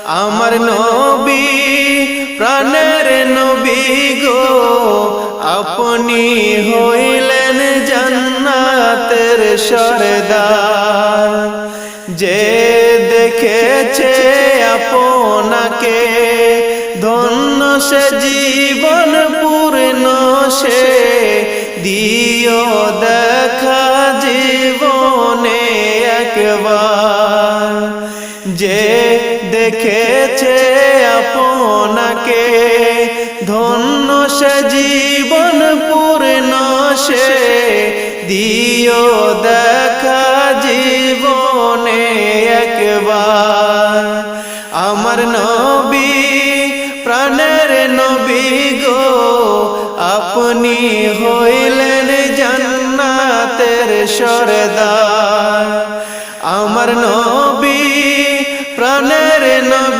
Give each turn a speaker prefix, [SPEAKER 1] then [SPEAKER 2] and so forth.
[SPEAKER 1] আমার নবী প্রাণের নবী গো, আপনি হইলেন জান্নাতের সরদার। যে দেখেছে আপনাকে ধন্য সে জীবন পূর্ণ সে, দিও দেখা জীবনে একবার। যে দেখেছে আপনাকে ধন্য সে জীবন পূর্ণ সে, দিও দেখা জীবনে একবার। আমার নবী প্রাণের নবী গো, আপনি হইলেন জান্নাতের সরদার। আমার নবী প্রাণের নবী